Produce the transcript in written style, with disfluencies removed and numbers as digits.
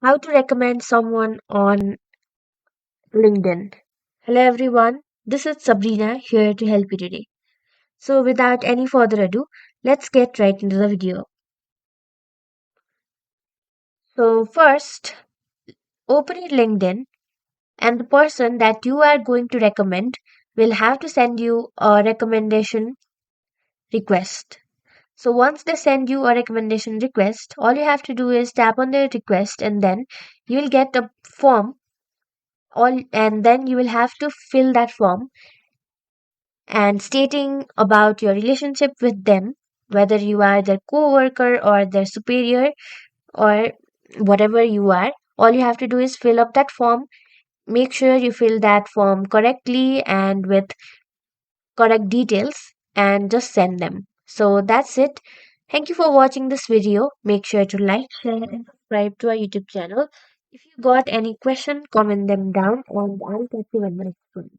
How to recommend someone on LinkedIn. Hello everyone, this is Sabrina here to help you today. So without any further ado, let's get right into the video. So first, open your LinkedIn and the person that you are going to recommend will have to send you a recommendation request. So once they send you a recommendation request, all you have to do is tap on the request and then you will get a form all and then you will have to fill that form and stating about your relationship with them, whether you are their co-worker or their superior or whatever you are. All you have to do is fill up that form. Make sure you fill that form correctly and with correct details and just send them. So that's it. Thank you for watching this video. Make sure to like, share, and subscribe to our YouTube channel. If you got any question, comment them down and I'll catch you in the next one.